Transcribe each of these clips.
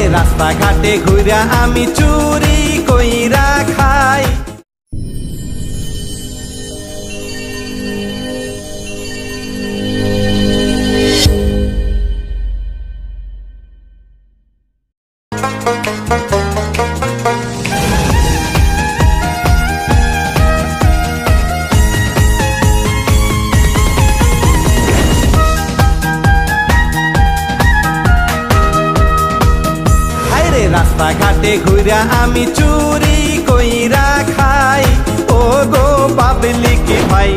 হায়রে রাস্তাঘাটে ঘুরা আমি চুরি কইরা খাই। রাস্তাঘাটে ঘুরা আমি চুরি কইরা খাই। ও গো পাবলিক ভাই,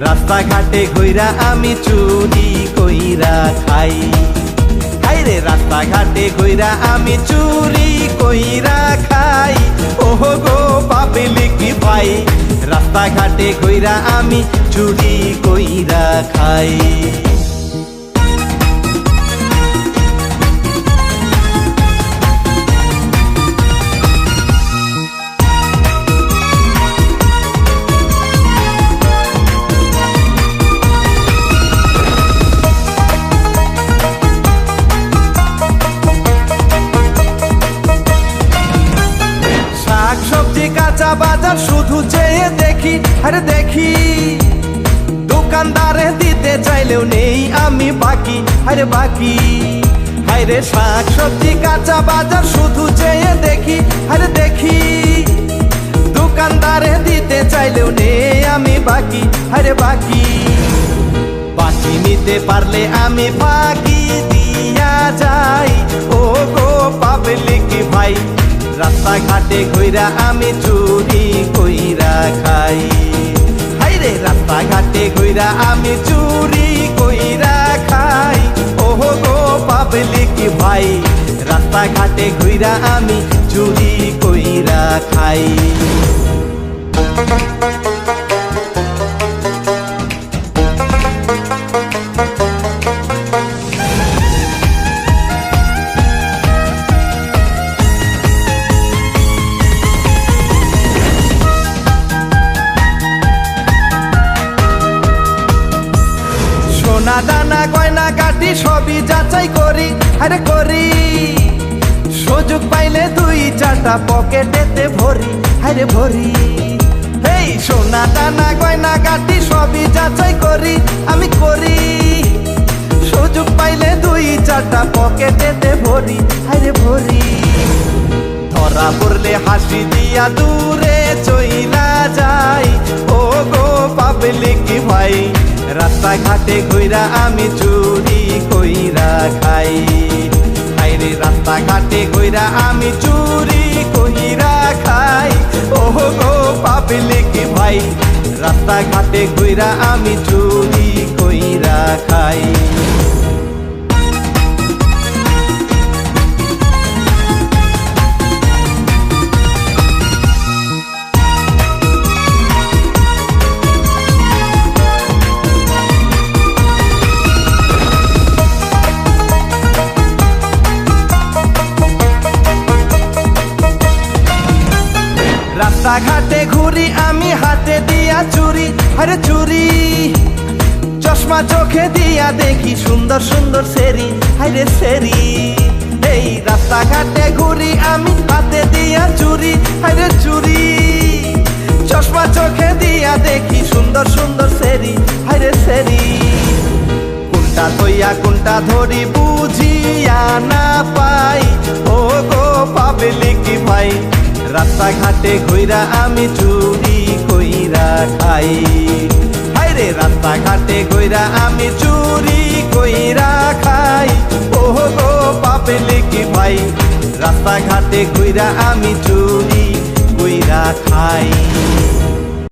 রাস্তাঘাটে ঘুরা আমি চুরি কইরা খাই। হায়রে রাস্তাঘাটে ঘুরা আমি চুরি কইরা খাই। ও গো পাবলিক ভাই, রাস্তাঘাটে ঘুরা আমি চুরি কইরা খাই। কাঁচা বাজার শুধু চেয়ে দেখি, আরে দেখি দোকানদারে দিতে চাইলেও নেই আমি বাকি, আরে বাকি। হায়রে শাক সবজি কাঁচা বাজার শুধু চেয়ে দেখি, আরে দেখি দোকানদারে দিতে চাইলেও নেই আমি বাকি, আরে বাকি। বাকি নিতে পারলে আমি বাকি দিয়া যাই। ও গো পাবলিক ভাই, রাস্তাঘাটে ঘুরা আমি চুরি কইরা খাই। হায়রে রাস্তাঘাটে ঘুরা আমি চুরি কইরা খাই। ওহ গো পাবলিক ভাই, রাস্তাঘাটে ঘুরা আমি চুরি কইরা খাই। সোনা দানা গয়না কাটি সবই যাচাই করি, আরে করি। সুযোগ পাইলে দুই চারটা পকেটেতে ভরি, আরে ভরি। এই সোনা দানা গয়না কাটি সবই যাচাই করি, আমি করি। সুযোগ পাইলে দুই চারটা পকেটেতে ভরি, আরে ভরি। ধরা পড়লে হাসি দিয়া দূরে চইলা যাই। ও গো পাবলিক ভাই, রাস্তাঘাটে ঘুরা আমি চুরি কইরা খাই। হায়রে রাস্তাঘাটে ঘুরা আমি চুরি কইরা খাই। ওহ গো পাবলিক ভাই, রাস্তাঘাটে ঘুরা আমি চুরি কইরা খাই। রাস্তাঘাটে ঘুরি আমি হাতে দিয়া চুরি, আরে চুরি। চশমা চোখে দিয়া দেখি সুন্দর সুন্দর সেরি, আরে সেরি। এই রাস্তাঘাটে ঘুরি আমি হাতে দিয়া চুরি, আরে চুরি। চশমা চোখে দিয়া দেখি সুন্দর সুন্দর সেরি, আরে সেরি। কোনটা থইয়া কোনটা ধরি বুঝিয়া না পাই। ও গো পাবলিক ভাই, রাস্তাঘাটে ঘুরা আমি চুরি কইরা খাই। হায়রে রাস্তাঘাটে ঘুরা আমি চুরি কইরা খাই। ওহ গো পাবলিক ভাই, রাস্তাঘাটে ঘুরা আমি চুরি কইরা খাই।